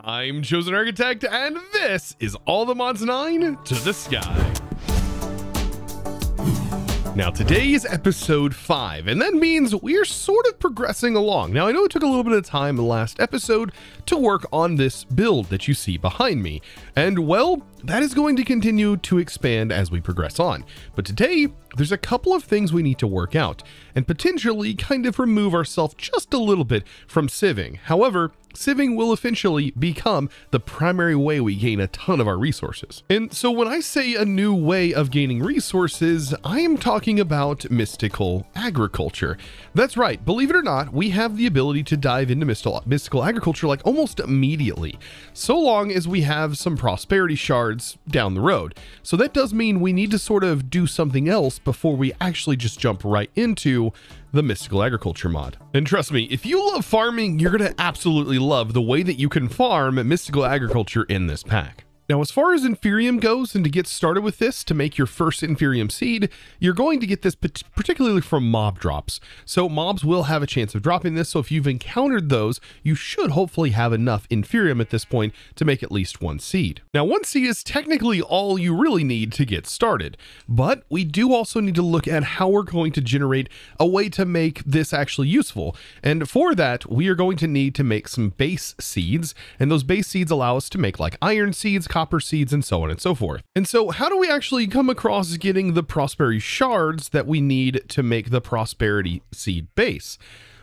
I'm Chosen Architect, and this is All the Mods 9 to the Sky. Now today is episode 5, and that means we're sort of progressing along. Now I know it took a little bit of time in the last episode to work on this build that you see behind me, and well, that is going to continue to expand as we progress on. But today, there's a couple of things we need to work out, and potentially kind of remove ourselves just a little bit from sieving. However, sieving will eventually become the primary way we gain a ton of our resources. And so when I say a new way of gaining resources, I am talking about mystical agriculture. That's right, believe it or not, we have the ability to dive into mystical agriculture like almost immediately, so long as we have some prosperity shards down the road. So that does mean we need to sort of do something else before we actually just jump right into the mystical agriculture mod. And trust me, if you love farming, you're gonna absolutely love the way that you can farm mystical agriculture in this pack. Now, as far as Inferium goes, and to get started with this, to make your first Inferium seed, you're going to get this particularly from mob drops. So mobs will have a chance of dropping this, so if you've encountered those, you should hopefully have enough Inferium at this point to make at least one seed. Now, one seed is technically all you really need to get started, but we do also need to look at how we're going to generate a way to make this actually useful. And for that, we are going to need to make some base seeds, and those base seeds allow us to make like iron seeds, copper seeds, and so on and so forth. And so how do we actually come across getting the prosperity shards that we need to make the prosperity seed base?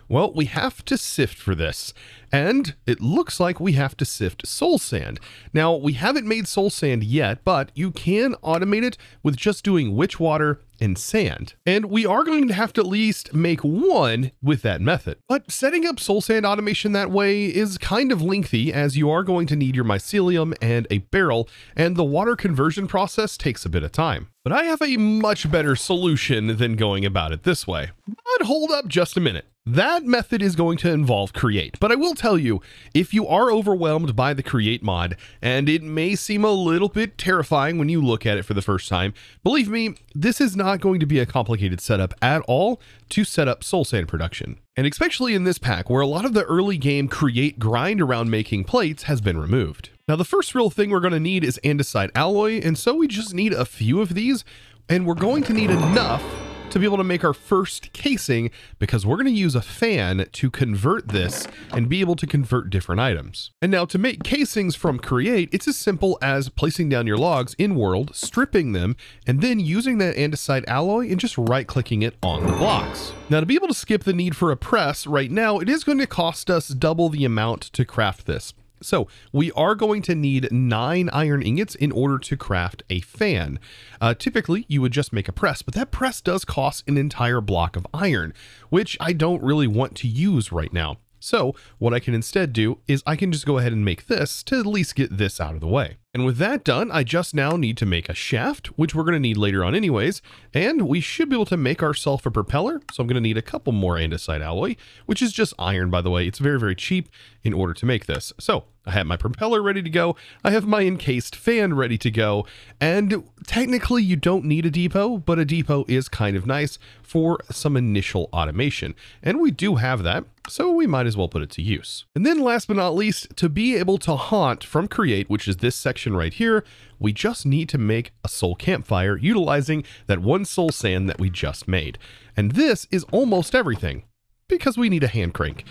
Well, we have to sift for this, and it looks like we have to sift soul sand. Now, we haven't made soul sand yet, but you can automate it with just doing witch water and sand. And we are going to have to at least make one with that method. But setting up soul sand automation that way is kind of lengthy, as you are going to need your mycelium and a barrel, and the water conversion process takes a bit of time. But I have a much better solution than going about it this way. But hold up just a minute. That method is going to involve create, but I will tell you, if you are overwhelmed by the create mod, and it may seem a little bit terrifying when you look at it for the first time, believe me, this is not going to be a complicated setup at all to set up soul sand production. And especially in this pack, where a lot of the early game create grind around making plates has been removed. Now, the first real thing we're going to need is andesite alloy, and so we just need a few of these, and we're going to need enough to be able to make our first casing, because we're going to use a fan to convert this and be able to convert different items. And now to make casings from create, it's as simple as placing down your logs in world, stripping them, and then using that andesite alloy and just right clicking it on the blocks. Now, to be able to skip the need for a press right now, it is going to cost us double the amount to craft this. So we are going to need 9 iron ingots in order to craft a fan. Typically, you would just make a press, but that press does cost an entire block of iron, which I don't really want to use right now. So what I can instead do is I can just go ahead and make this to at least get this out of the way. And with that done, I just now need to make a shaft, which we're going to need later on anyways, and we should be able to make ourselves a propeller. So I'm going to need a couple more andesite alloy, which is just iron, by the way. It's very, very cheap in order to make this. So I have my propeller ready to go. I have my encased fan ready to go. And technically you don't need a depot, but a depot is kind of nice for some initial automation. And we do have that, so we might as well put it to use. And then last but not least, to be able to haunt from create, which is this section right here, we just need to make a soul campfire utilizing that one soul sand that we just made. And this is almost everything, because we need a hand crank.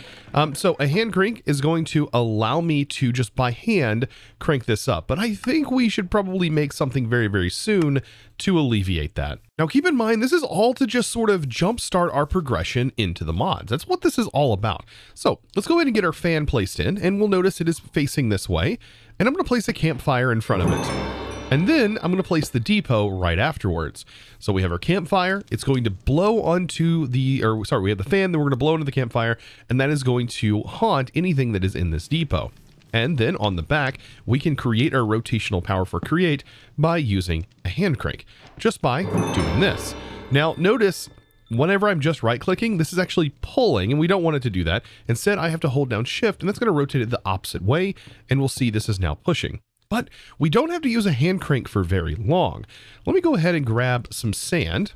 So a hand crank is going to allow me to just by hand crank this up, but I think we should probably make something very, very soon to alleviate that. Now keep in mind, this is all to just sort of jumpstart our progression into the mods. That's what this is all about. So let's go ahead and get our fan placed in, and we'll notice it is facing this way, and I'm going to place a campfire in front of it. And then I'm going to place the depot right afterwards. So we have our campfire. It's going to blow onto we have the fan, then we're going to blow into the campfire, and that is going to haunt anything that is in this depot. And then on the back, we can create our rotational power for create by using a hand crank, just by doing this. Now notice, whenever I'm just right clicking, this is actually pulling, and we don't want it to do that. Instead, I have to hold down shift, and that's going to rotate it the opposite way, and we'll see this is now pushing. But we don't have to use a hand crank for very long. Let me go ahead and grab some sand,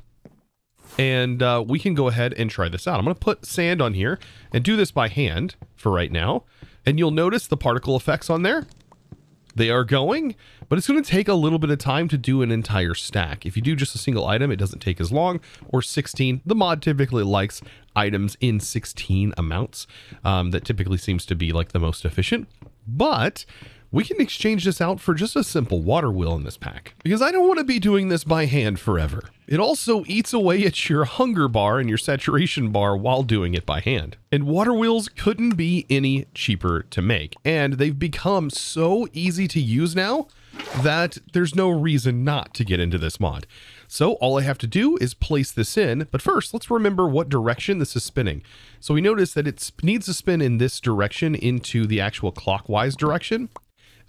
and we can go ahead and try this out. I'm going to put sand on here and do this by hand for right now. And you'll notice the particle effects on there. They are going, but it's going to take a little bit of time to do an entire stack. If you do just a single item, it doesn't take as long, or 16. The mod typically likes items in 16 amounts. That typically seems to be like the most efficient, but we can exchange this out for just a simple water wheel in this pack, because I don't want to be doing this by hand forever. It also eats away at your hunger bar and your saturation bar while doing it by hand. And water wheels couldn't be any cheaper to make, and they've become so easy to use now that there's no reason not to get into this mod. So all I have to do is place this in, but first let's remember what direction this is spinning. So we notice that it needs to spin in this direction into the actual clockwise direction.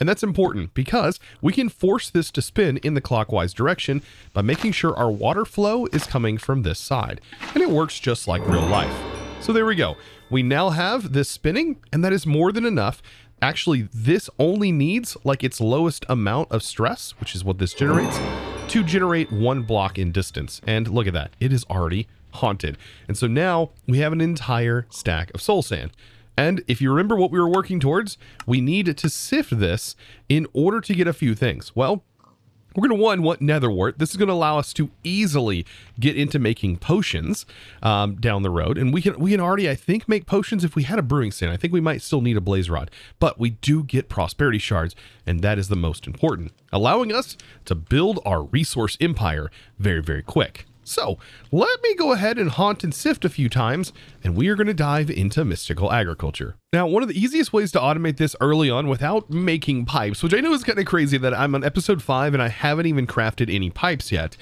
And that's important because we can force this to spin in the clockwise direction by making sure our water flow is coming from this side. And it works just like real life. So there we go. We now have this spinning, and that is more than enough. Actually, this only needs like its lowest amount of stress, which is what this generates, to generate 1 block in distance. And look at that. It is already haunted. And so now we have an entire stack of soul sand. And if you remember what we were working towards, we need to sift this in order to get a few things. Well, we're going to want netherwort. This is going to allow us to easily get into making potions down the road. And we can already, I think, make potions if we had a brewing stand. I think we might still need a blaze rod, but we do get prosperity shards, and that is the most important, allowing us to build our resource empire very, very quick. So let me go ahead and haunt and sift a few times, and we are going to dive into mystical agriculture. Now, one of the easiest ways to automate this early on without making pipes, which I know is kind of crazy that I'm on episode 5 and I haven't even crafted any pipes yet,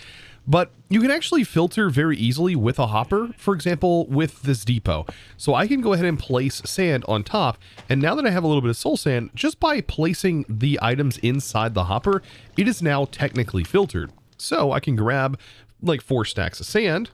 but you can actually filter very easily with a hopper, for example, with this depot. So I can go ahead and place sand on top, and now that I have a little bit of soul sand, just by placing the items inside the hopper, it is now technically filtered. So I can grab like 4 stacks of sand,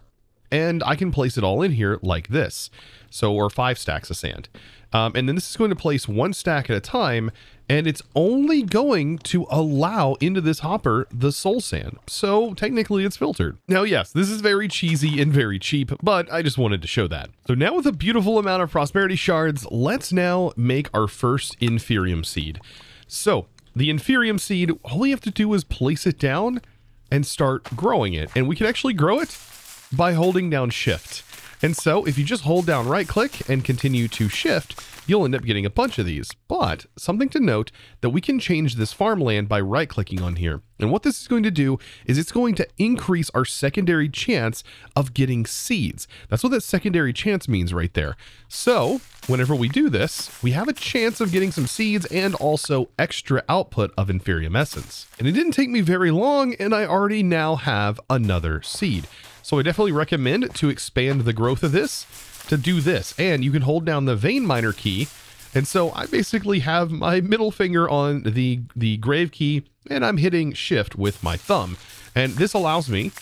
and I can place it all in here like this. So, or 5 stacks of sand. And then this is going to place 1 stack at a time, and it's only going to allow into this hopper the soul sand. So technically it's filtered. Now, yes, this is very cheesy and very cheap, but I just wanted to show that. So now with a beautiful amount of prosperity shards, let's now make our first inferium seed. So the inferium seed, all we have to do is place it down and start growing it. And we can actually grow it by holding down shift. And so if you just hold down right click and continue to shift, you'll end up getting a bunch of these. But something to note that we can change this farmland by right clicking on here. And what this is going to do is it's going to increase our secondary chance of getting seeds. That's what that secondary chance means right there. So whenever we do this, we have a chance of getting some seeds and also extra output of inferium essence. And it didn't take me very long, and I already now have another seed. So I definitely recommend to expand the growth of this to do this. And you can hold down the vein miner key. And so I basically have my middle finger on the grave key, and I'm hitting shift with my thumb. And this allows me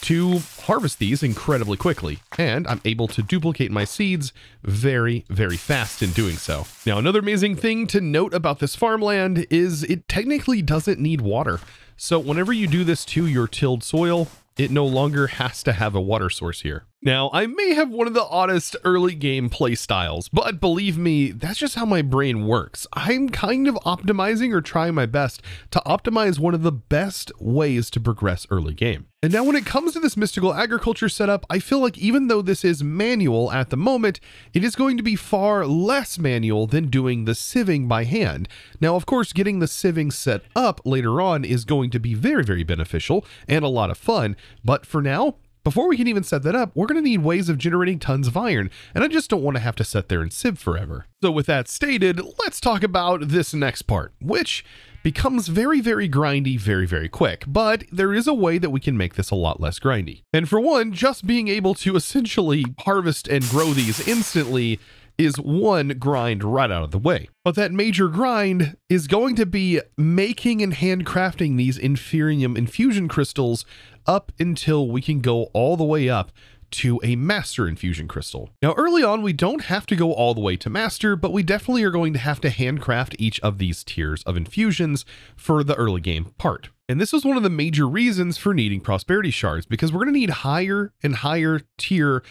to harvest these incredibly quickly. And I'm able to duplicate my seeds very, very fast in doing so. Now, another amazing thing to note about this farmland is it technically doesn't need water. So whenever you do this to your tilled soil, it no longer has to have a water source here. Now, I may have one of the oddest early game play styles, but believe me, that's just how my brain works. I'm kind of optimizing or trying my best to optimize one of the best ways to progress early game. And now when it comes to this mystical agriculture setup, I feel like even though this is manual at the moment, it is going to be far less manual than doing the sieving by hand. Now, of course, getting the sieving set up later on is going to be very, very beneficial and a lot of fun. But for now, before we can even set that up, we're going to need ways of generating tons of iron, and I just don't want to have to sit there and sieve forever. So with that stated, let's talk about this next part, which becomes very, very grindy very, very quick, but there is a way that we can make this a lot less grindy. And for one, just being able to essentially harvest and grow these instantly is one grind right out of the way. But that major grind is going to be making and handcrafting these inferium infusion crystals up until we can go all the way up to a master infusion crystal. Now, early on, we don't have to go all the way to master, but we definitely are going to have to handcraft each of these tiers of infusions for the early game part. And this was one of the major reasons for needing prosperity shards, because we're going to need higher and higher tier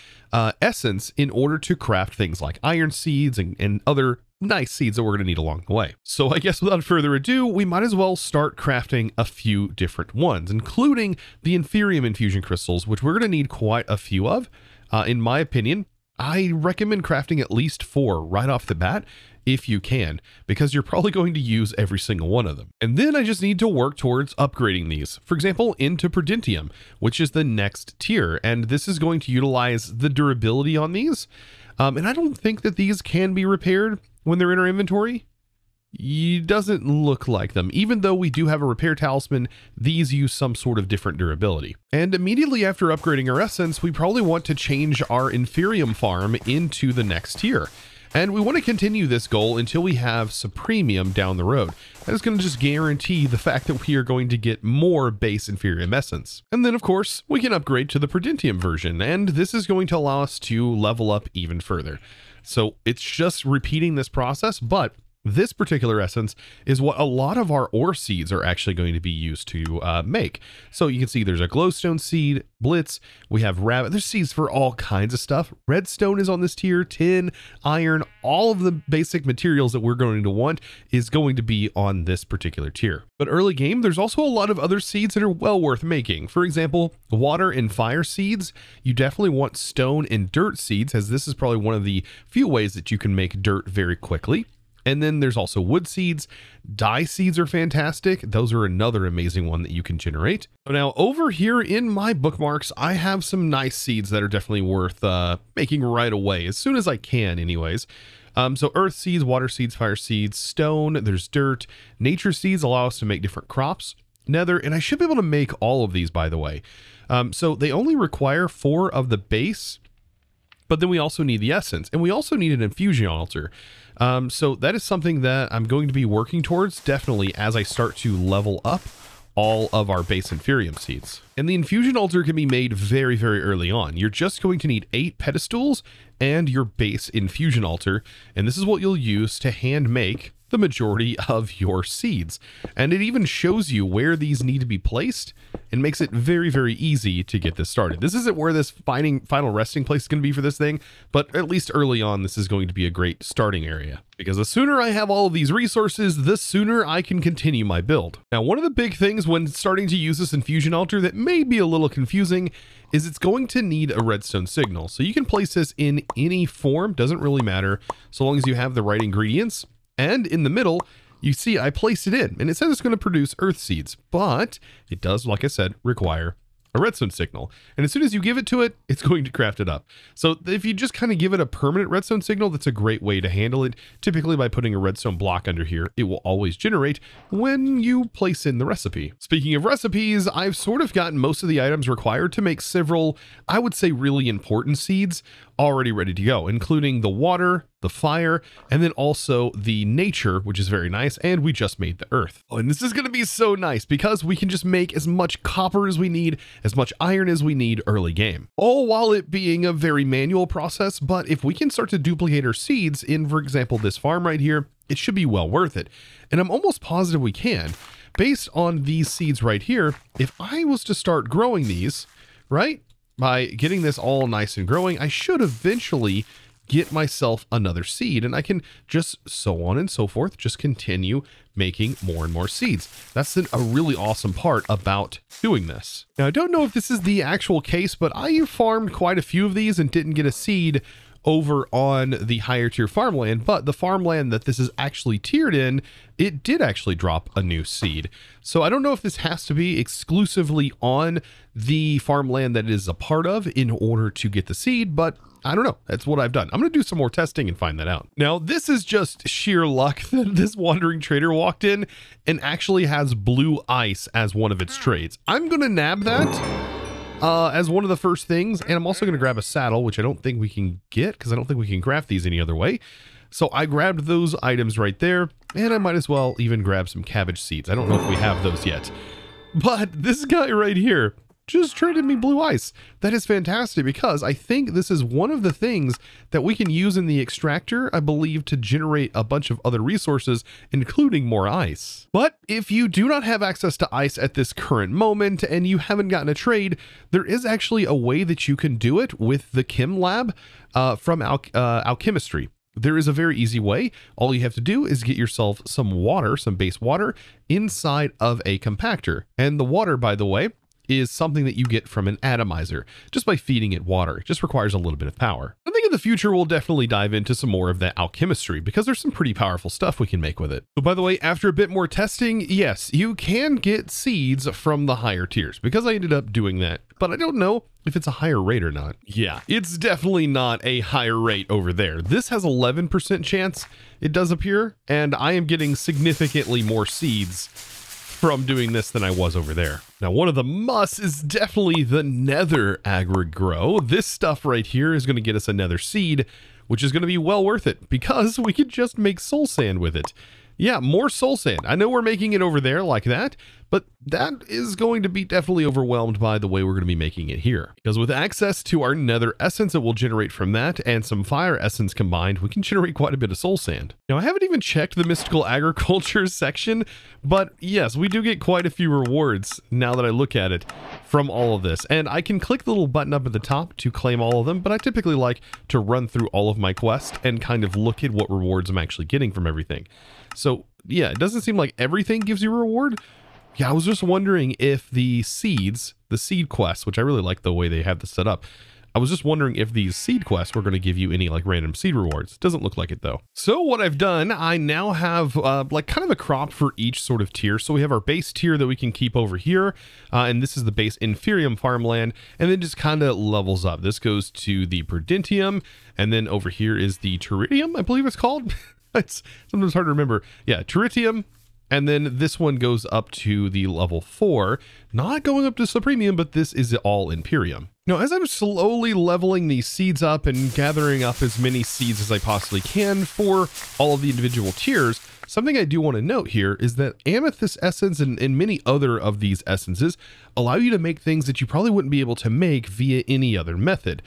essence in order to craft things like iron seeds and other nice seeds that we're going to need along the way. So I guess without further ado, we might as well start crafting a few different ones, including the Inferium infusion crystals, which we're going to need quite a few of. In my opinion, I recommend crafting at least 4 right off the bat if you can, because you're probably going to use every single one of them. And then I just need to work towards upgrading these, for example, into Prudentium, which is the next tier. And this is going to utilize the durability on these. And I don't think that these can be repaired when they're in our inventory. It doesn't look like them. Even though we do have a repair talisman, these use some sort of different durability. And immediately after upgrading our essence, we probably want to change our Inferium farm into the next tier. And we want to continue this goal until we have Supremium down the road. That is going to just guarantee the fact that we are going to get more base Inferium essence. And then of course, we can upgrade to the Prudentium version, and this is going to allow us to level up even further. So it's just repeating this process, but this particular essence is what a lot of our ore seeds are actually going to be used to make. So you can see there's a glowstone seed, blitz, we have rabbit, there's seeds for all kinds of stuff. Redstone is on this tier, tin, iron, all of the basic materials that we're going to want is going to be on this particular tier. But early game, there's also a lot of other seeds that are well worth making. For example, water and fire seeds. You definitely want stone and dirt seeds, as this is probably one of the few ways that you can make dirt very quickly. And then there's also wood seeds. Dye seeds are fantastic. Those are another amazing one that you can generate. Now over here in my bookmarks, I have some nice seeds that are definitely worth making right away, as soon as I can anyways. So earth seeds, water seeds, fire seeds, stone, there's dirt. Nature seeds allow us to make different crops. Nether, and I should be able to make all of these, by the way. So they only require 4 of the base, but then we also need the essence, and we also need an infusion altar. So that is something that I'm going to be working towards definitely as I start to level up all of our base Inferium seeds. And the infusion altar can be made very, very early on. You're just going to need 8 pedestals and your base infusion altar. And this is what you'll use to hand make the majority of your seeds. And it even shows you where these need to be placed and makes it very, very easy to get this started. This isn't where this final resting place is going to be for this thing, but at least early on, this is going to be a great starting area. Because the sooner I have all of these resources, the sooner I can continue my build. Now, one of the big things when starting to use this infusion altar that may be a little confusing is it's going to need a redstone signal. So you can place this in any form, doesn't really matter, so long as you have the right ingredients. And in the middle, you see I placed it in, and it says it's going to produce earth seeds, but it does, like I said, require a redstone signal. And as soon as you give it to it, it's going to craft it up. So if you just kind of give it a permanent redstone signal, that's a great way to handle it. Typically by putting a redstone block under here, it will always generate when you place in the recipe. Speaking of recipes, I've sort of gotten most of the items required to make several, I would say, really important seeds already ready to go, including the water, the fire, and then also the nature, which is very nice, and we just made the earth. Oh, and this is going to be so nice because we can just make as much copper as we need, as much iron as we need early game, all while it being a very manual process. But if we can start to duplicate our seeds in, for example, this farm right here, it should be well worth it. And I'm almost positive we can. Based on these seeds right here, if I was to start growing these, right, by getting this all nice and growing, I should eventually get myself another seed, and I can just so on and so forth, just continue making more and more seeds. That's a really awesome part about doing this. Now, I don't know if this is the actual case, but I farmed quite a few of these and didn't get a seed over on the higher tier farmland, but the farmland that this is actually tiered in, it did actually drop a new seed. So I don't know if this has to be exclusively on the farmland that it is a part of in order to get the seed, but I don't know. That's what I've done. I'm going to do some more testing and find that out. Now, this is just sheer luck that this wandering trader walked in and actually has blue ice as one of its trades. I'm going to nab that as one of the first things, and I'm also going to grab a saddle, which I don't think we can get because I don't think we can craft these any other way. So I grabbed those items right there, and I might as well even grab some cabbage seeds. I don't know if we have those yet, but this guy right here just traded me blue ice. That is fantastic because I think this is one of the things that we can use in the extractor, I believe, to generate a bunch of other resources, including more ice. But if you do not have access to ice at this current moment and you haven't gotten a trade, there is actually a way that you can do it with the Chem Lab from Alchemistry. There is a very easy way. All you have to do is get yourself some water, some base water, inside of a compactor. And the water, by the way, is something that you get from an atomizer just by feeding it water. It just requires a little bit of power. I think in the future we'll definitely dive into some more of that alchemistry because there's some pretty powerful stuff we can make with it. So by the way, after a bit more testing, yes, you can get seeds from the higher tiers because I ended up doing that, but I don't know if it's a higher rate or not. Yeah, it's definitely not a higher rate over there. This has 11% chance it does appear, and I am getting significantly more seeds from doing this than I was over there. Now, one of the musts is definitely the nether agri-grow. This stuff right here is going to get us a nether seed, which is going to be well worth it because we could just make soul sand with it. Yeah, more soul sand. I know we're making it over there like that, but that is going to be definitely overwhelmed by the way we're going to be making it here. Because with access to our nether essence that will generate from that and some fire essence combined, we can generate quite a bit of soul sand. Now, I haven't even checked the mystical agriculture section, but yes, we do get quite a few rewards now that I look at it from all of this. And I can click the little button up at the top to claim all of them, but I typically like to run through all of my quests and kind of look at what rewards I'm actually getting from everything. So yeah, it doesn't seem like everything gives you a reward. Yeah, I was just wondering if the seeds, the seed quests, which I really like the way they have this set up. I was just wondering if these seed quests were going to give you any like random seed rewards. Doesn't look like it though. So what I've done, I now have like kind of a crop for each sort of tier. So we have our base tier that we can keep over here. And this is the base Inferium farmland. And then just kind of levels up. This goes to the Verdentium. And then over here is the Teritium, I believe it's called. It's sometimes hard to remember. Yeah, Teritium. And then this one goes up to the level 4, not going up to Supremium, but this is all Imperium. Now, as I'm slowly leveling these seeds up and gathering up as many seeds as I possibly can for all of the individual tiers, something I do want to note here is that Amethyst Essence and many other of these essences allow you to make things that you probably wouldn't be able to make via any other method.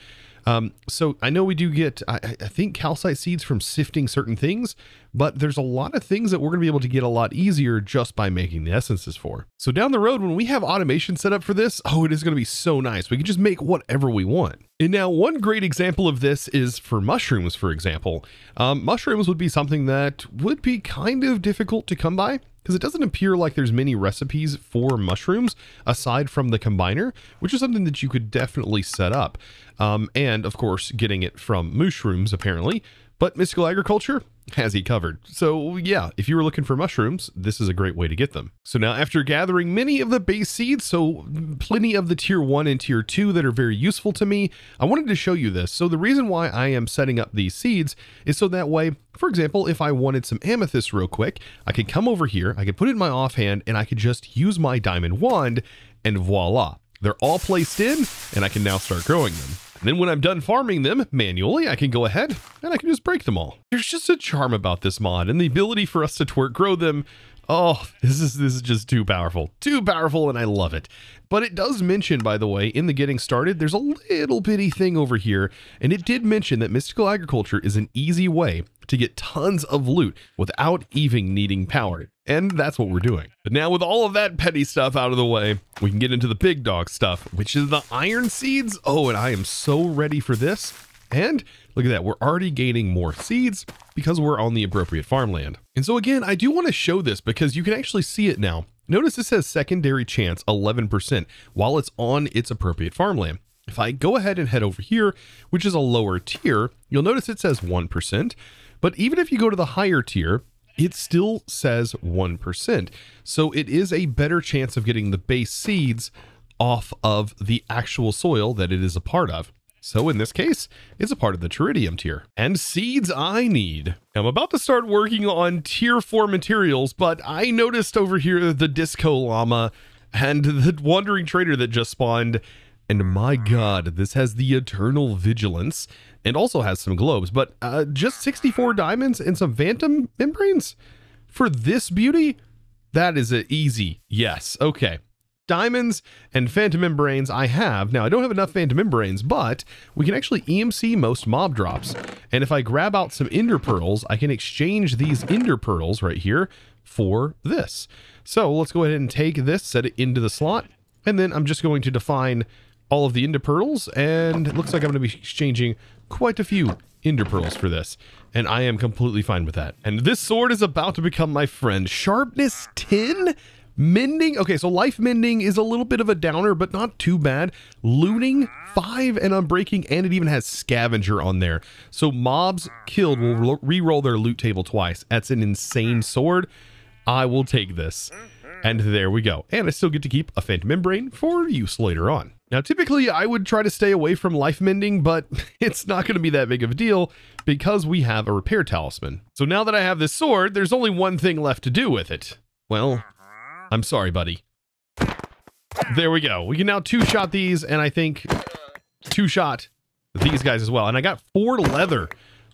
So I know we do get, I think, calcite seeds from sifting certain things, but there's a lot of things that we're going to be able to get a lot easier just by making the essences for. So down the road, when we have automation set up for this, oh, it is going to be so nice. We can just make whatever we want. And now one great example of this is for mushrooms, for example. Mushrooms would be something that would be kind of difficult to come by, because it doesn't appear like there's many recipes for mushrooms aside from the combiner, which is something that you could definitely set up. And of course, getting it from mushrooms apparently, but Mystical Agriculture has you covered. So yeah, if you were looking for mushrooms, this is a great way to get them. So now after gathering many of the base seeds, so plenty of the tier 1 and tier 2 that are very useful to me, I wanted to show you this. So the reason why I am setting up these seeds is so that way, for example, if I wanted some amethyst real quick, I could come over here, I could put it in my offhand, and I could just use my diamond wand, and voila. They're all placed in, and I can now start growing them. And then when I'm done farming them manually, I can go ahead and I can just break them all. There's just a charm about this mod and the ability for us to twerk grow them. Oh, this is just too powerful, and I love it. But it does mention, by the way, in the getting started, there's a little bitty thing over here, and it did mention that Mystical Agriculture is an easy way to get tons of loot without even needing power. And that's what we're doing. But now with all of that petty stuff out of the way, we can get into the big dog stuff, which is the iron seeds. Oh, and I am so ready for this. And look at that, we're already gaining more seeds because we're on the appropriate farmland. And so again, I do want to show this because you can actually see it now. Notice it says secondary chance 11% while it's on its appropriate farmland. If I go ahead and head over here, which is a lower tier, you'll notice it says 1%. But even if you go to the higher tier, it still says 1%. So it is a better chance of getting the base seeds off of the actual soil that it is a part of. So in this case, it's a part of the Teritium tier. And seeds I need. I'm about to start working on tier 4 materials, but I noticed over here the Disco Llama and the Wandering Trader that just spawned. And my God, this has the Eternal Vigilance and also has some globes, but just 64 diamonds and some Phantom Membranes for this beauty? That is an easy yes. Okay. Diamonds and Phantom Membranes I have. Now, I don't have enough Phantom Membranes, but we can actually EMC most mob drops. And if I grab out some Ender Pearls, I can exchange these Ender Pearls right here for this. So let's go ahead and take this, set it into the slot, and then I'm just going to define all of the ender pearls, and it looks like I'm going to be exchanging quite a few ender pearls for this, and I am completely fine with that. And this sword is about to become my friend. Sharpness 10? Mending? Okay, so life mending is a little bit of a downer, but not too bad. Looting 5 and unbreaking, and it even has scavenger on there. So mobs killed will re-roll their loot table twice. That's an insane sword. I will take this. And there we go. And I still get to keep a phantom membrane for use later on. Now, typically I would try to stay away from life mending, but it's not going to be that big of a deal because we have a repair talisman. So now that I have this sword, there's only one thing left to do with it. Well, I'm sorry, buddy. There we go. We can now two-shot these, and I think two-shot these guys as well. And I got 4 leather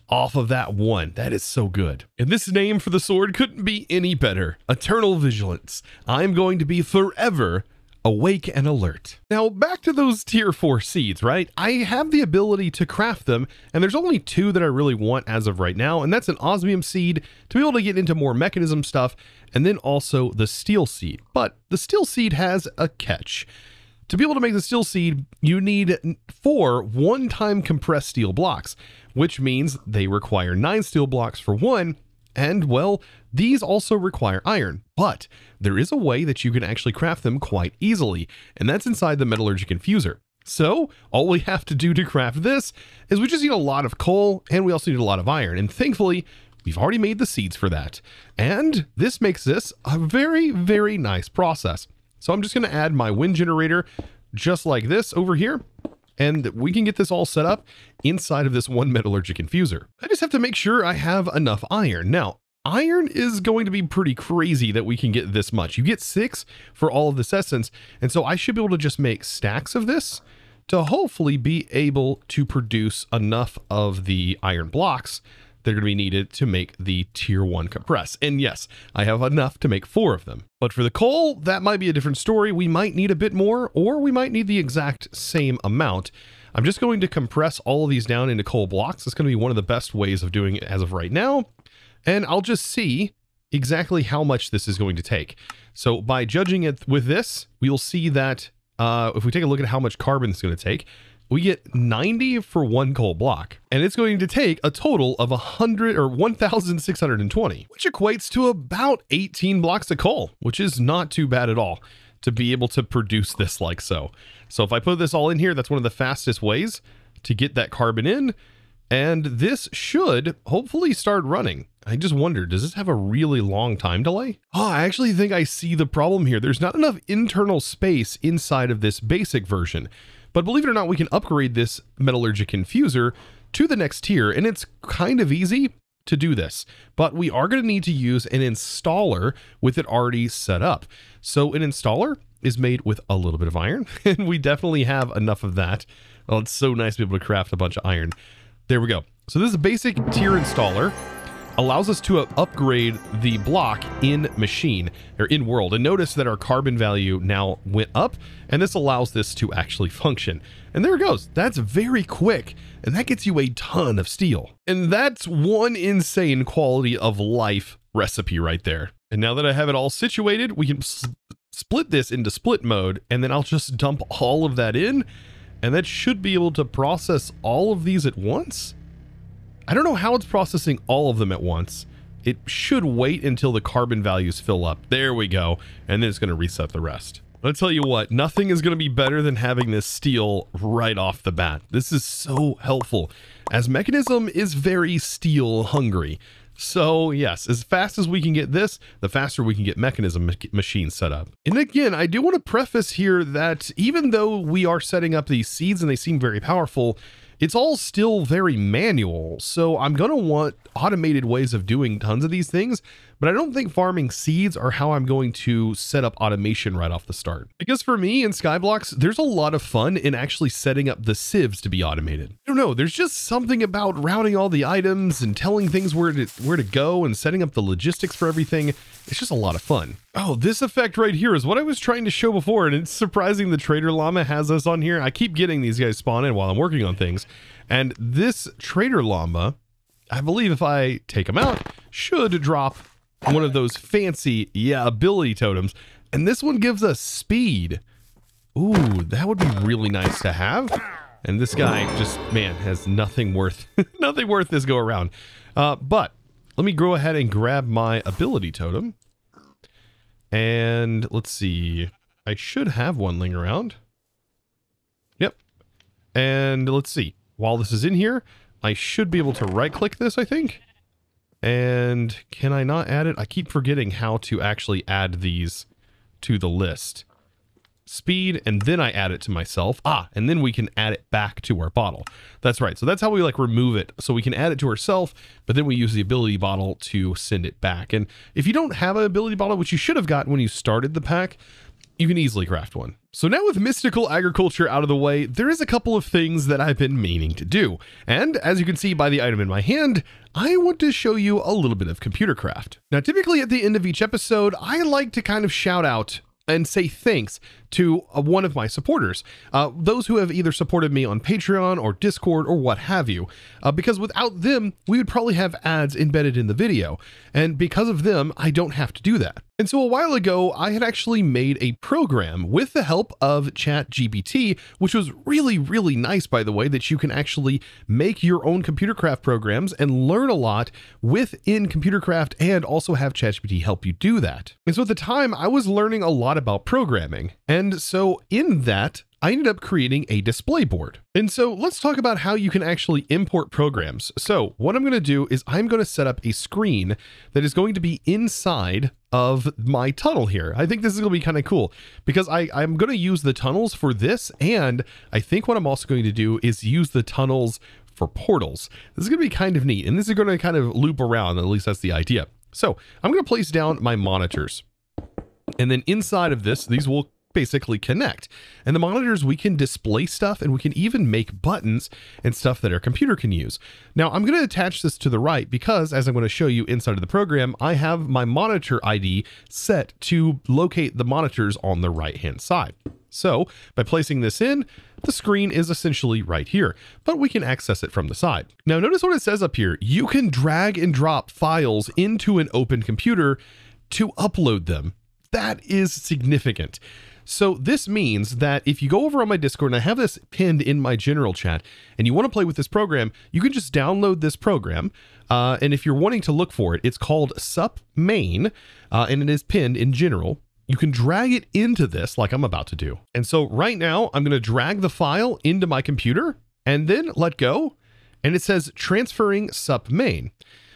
off of that one. That is so good. And this name for the sword couldn't be any better. Eternal Vigilance. I'm going to be forever awake and alert. Now, back to those tier 4 seeds, right? I have the ability to craft them, and there's only 2 that I really want as of right now, and that's an osmium seed to be able to get into more mechanism stuff, and then also the steel seed. But the steel seed has a catch. To be able to make the steel seed, you need 4 one-time compressed steel blocks, which means they require 9 steel blocks for 1, and, well, these also require iron, but there is a way that you can actually craft them quite easily, and that's inside the metallurgic infuser. So all we have to do to craft this is we just need a lot of coal, and we also need a lot of iron, and thankfully, we've already made the seeds for that. And this makes this a very, very nice process. So I'm just going to add my wind generator just like this over here, and we can get this all set up inside of this one metallurgic infuser. I just have to make sure I have enough iron. Now, iron is going to be pretty crazy that we can get this much. You get 6 for all of this essence, and so I should be able to just make stacks of this to hopefully be able to produce enough of the iron blocks that are going to be needed to make the tier 1 compress. And yes, I have enough to make 4 of them. But for the coal, that might be a different story. We might need a bit more, or we might need the exact same amount. I'm just going to compress all of these down into coal blocks. It's going to be one of the best ways of doing it as of right now. And I'll just see exactly how much this is going to take. So by judging it with this, we'll see that if we take a look at how much carbon it's going to take, we get 90 for 1 coal block, and it's going to take a total of 1,620, which equates to about 18 blocks of coal, which is not too bad at all to be able to produce this like so. So if I put this all in here, that's one of the fastest ways to get that carbon in, and this should hopefully start running. I just wonder, does this have a really long time delay? Oh, I actually think I see the problem here. There's not enough internal space inside of this basic version. But believe it or not, we can upgrade this metallurgic infuser to the next tier, and it's kind of easy to do this. But we are going to need to use an installer with it already set up. So an installer is made with a little bit of iron, and we definitely have enough of that. Oh, it's so nice to be able to craft a bunch of iron. There we go. So this is a basic tier installer. Allows us to upgrade the block in machine or in world, and notice that our carbon value now went up, and this allows this to actually function. And there it goes. That's very quick, and that gets you a ton of steel. And that's one insane quality of life recipe right there. And now that I have it all situated, we can split this into split mode, and then I'll just dump all of that in, and that should be able to process all of these at once. I don't know how it's processing all of them at once. It should wait until the carbon values fill up. There we go. And then it's going to reset the rest. I'll tell you what, nothing is going to be better than having this steel right off the bat. This is so helpful, as Mekanism is very steel hungry. So yes, as fast as we can get this, the faster we can get Mekanism machines set up. And again, I do want to preface here that even though we are setting up these seeds and they seem very powerful, it's all still very manual, so I'm going to want automated ways of doing tons of these things, but I don't think farming seeds are how I'm going to set up automation right off the start. Because for me in Skyblox, there's a lot of fun in actually setting up the sieves to be automated. I don't know, there's just something about routing all the items and telling things where to go and setting up the logistics for everything. It's just a lot of fun. Oh, this effect right here is what I was trying to show before, and it's surprising the Trader Llama has us on here. I keep getting these guys spawn in while I'm working on things, and this Trader Llama, I believe if I take him out, should drop one of those fancy, ability totems, and this one gives us speed. Ooh, that would be really nice to have. And this guy just, man, has nothing worth, nothing worth this go around. But let me go ahead and grab my ability totem. And let's see, I should have one laying around. Yep. And let's see, while this is in here, I should be able to right click this, I think. And can I not add it? I keep forgetting how to actually add these to the list. Speed, and then I add it to myself. And then we can add it back to our bottle. That's right. So that's how we like remove it. So we can add it to ourselves, but then we use the ability bottle to send it back. And if you don't have an ability bottle, which you should have gotten when you started the pack, you can easily craft one. So now with mystical agriculture out of the way, there is a couple of things that I've been meaning to do. And as you can see by the item in my hand, I want to show you a little bit of computer craft. Now, typically at the end of each episode, I like to kind of shout out and say thanks to one of my supporters, those who have either supported me on Patreon or Discord or what have you, because without them, we would probably have ads embedded in the video. And because of them, I don't have to do that. And so a while ago, I had actually made a program with the help of ChatGPT, which was really, really nice, by the way, that you can actually make your own computer craft programs and learn a lot within computer craft and also have ChatGPT help you do that. And so at the time, I was learning a lot about programming. And so in that, I ended up creating a display board. And so let's talk about how you can actually import programs. So what I'm going to do is I'm going to set up a screen that is going to be inside of my tunnel here. I think this is going to be kind of cool because I'm going to use the tunnels for this. And I think what I'm also going to do is use the tunnels for portals. This is going to be kind of neat. And this is going to kind of loop around. At least that's the idea. So I'm going to place down my monitors. And then inside of this, these will basically connect. And the monitors, we can display stuff and we can even make buttons and stuff that our computer can use. Now I'm going to attach this to the right because as I'm going to show you inside of the program, I have my monitor ID set to locate the monitors on the right hand side. So by placing this in, the screen is essentially right here, but we can access it from the side. Now notice what it says up here. You can drag and drop files into an open computer to upload them. That is significant. So this means that if you go over on my Discord, and I have this pinned in my general chat, and you want to play with this program, you can just download this program. And if you're wanting to look for it, it's called SUP main, and it is pinned in general. You can drag it into this like I'm about to do. And so right now I'm going to drag the file into my computer and then let go. And it says transferring SUP main.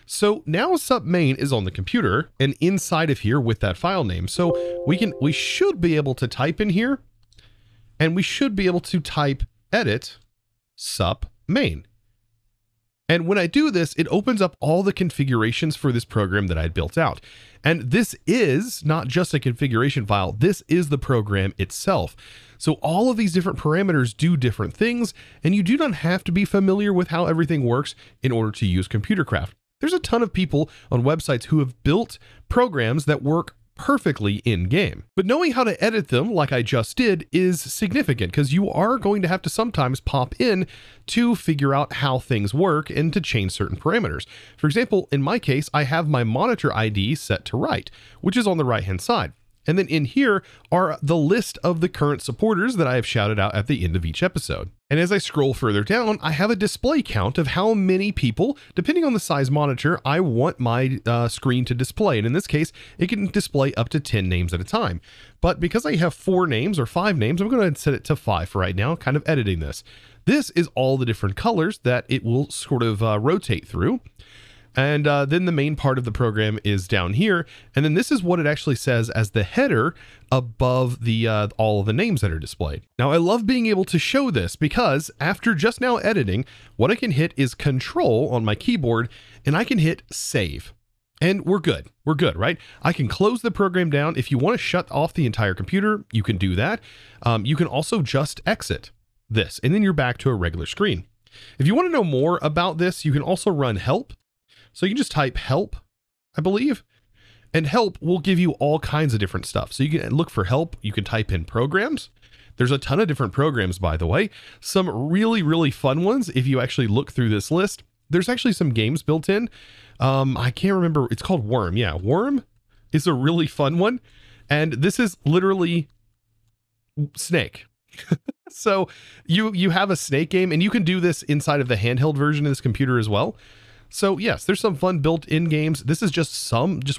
So now SUP main is on the computer and inside of here with that file name. So we should be able to type in here and we should be able to type edit SUP main. And when I do this, it opens up all the configurations for this program that I had built out. And this is not just a configuration file. This is the program itself. So all of these different parameters do different things, and you do not have to be familiar with how everything works in order to use Computer Craft. There's a ton of people on websites who have built programs that work perfectly in game. But knowing how to edit them like I just did is significant because you are going to have to sometimes pop in to figure out how things work and to change certain parameters. For example, in my case, I have my monitor ID set to right, which is on the right hand side. And then in here are the list of the current supporters that I have shouted out at the end of each episode. And as I scroll further down, I have a display count of how many people, depending on the size monitor, I want my screen to display. And in this case, it can display up to 10 names at a time. But because I have 4 names or 5 names, I'm going to set it to 5 for right now, kind of editing this. This is all the different colors that it will sort of rotate through. And then the main part of the program is down here. And then this is what it actually says as the header above the all of the names that are displayed. Now, I love being able to show this because after just now editing, what I can hit is Control on my keyboard and I can hit Save. And we're good. We're good, right? I can close the program down. If you want to shut off the entire computer, you can do that. You can also just exit this and then you're back to a regular screen. If you want to know more about this, you can also run help. So you can just type help, I believe, and help will give you all kinds of different stuff. So you can look for help. You can type in programs. There's a ton of different programs, by the way, some really, really fun ones. If you actually look through this list, there's actually some games built in. I can't remember. It's called Worm. Yeah. Worm is a really fun one. And this is literally Snake. So you have a Snake game, and you can do this inside of the handheld version of this computer as well. So yes, there's some fun built-in games. This is just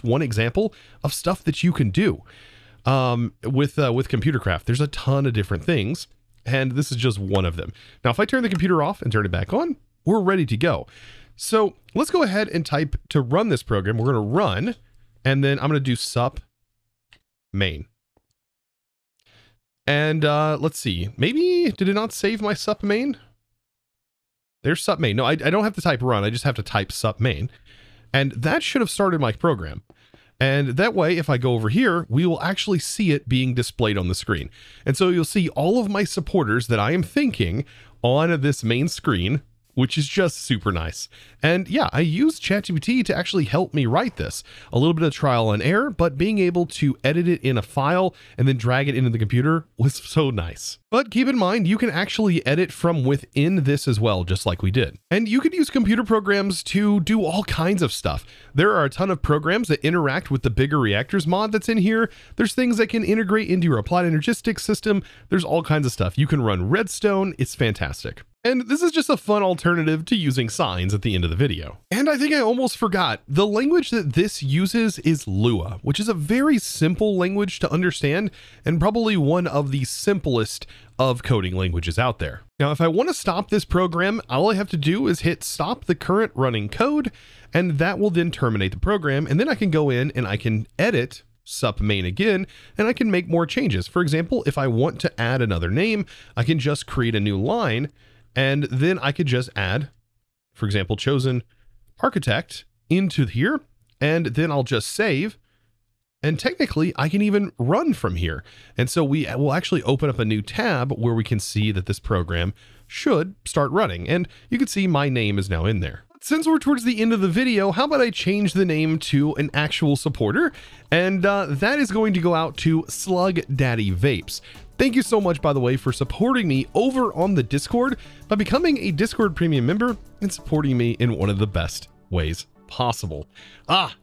one example of stuff that you can do with Computercraft. There's a ton of different things, and this is just one of them. Now, if I turn the computer off and turn it back on, we're ready to go. So let's go ahead and type to run this program. We're going to run, and then I'm going to do sup main. And let's see, maybe did it not save my sup main? There's sup main. No, I don't have to type run. I just have to type sup main. And that should have started my program. And that way, if I go over here, we will actually see it being displayed on the screen. And so you'll see all of my supporters that I am thinking on this main screen, which is just super nice. And yeah, I used ChatGPT to actually help me write this. A little bit of trial and error, but being able to edit it in a file and then drag it into the computer was so nice. But keep in mind, you can actually edit from within this as well, just like we did. And you could use computer programs to do all kinds of stuff. There are a ton of programs that interact with the Bigger Reactors mod that's in here. There's things that can integrate into your Applied Energistics system. There's all kinds of stuff. You can run Redstone. It's fantastic. And this is just a fun alternative to using signs at the end of the video. And I think I almost forgot, the language that this uses is Lua, which is a very simple language to understand and probably one of the simplest of coding languages out there. Now, if I want to stop this program, all I have to do is hit stop the current running code, and that will then terminate the program. And then I can go in and I can edit sup main again, and I can make more changes. For example, if I want to add another name, I can just create a new line, and then I could just add, for example, chosen architect into here, and then I'll just save. And technically I can even run from here. And so we will actually open up a new tab where we can see that this program should start running. And you can see my name is now in there. Since we're towards the end of the video, how about I change the name to an actual supporter? And that is going to go out to Slug Daddy Vapes. Thank you so much, by the way, for supporting me over on the Discord by becoming a Discord premium member and supporting me in one of the best ways possible.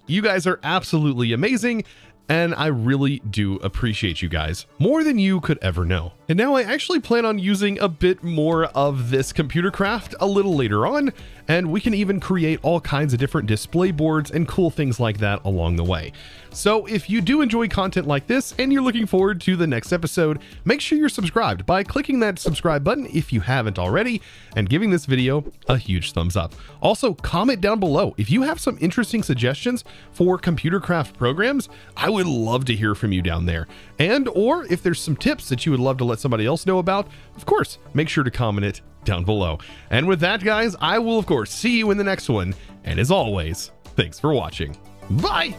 You guys are absolutely amazing, and I really do appreciate you guys more than you could ever know. And now I actually plan on using a bit more of this Computercraft a little later on, and we can even create all kinds of different display boards and cool things like that along the way. So if you do enjoy content like this and you're looking forward to the next episode, make sure you're subscribed by clicking that subscribe button if you haven't already, and giving this video a huge thumbs up. Also, comment down below if you have some interesting suggestions for Computercraft programs. I would love to hear from you down there. And or if there's some tips that you would love to let somebody else know about, of course, make sure to comment it down below. And with that, guys, I will of course see you in the next one. And as always, thanks for watching. Bye!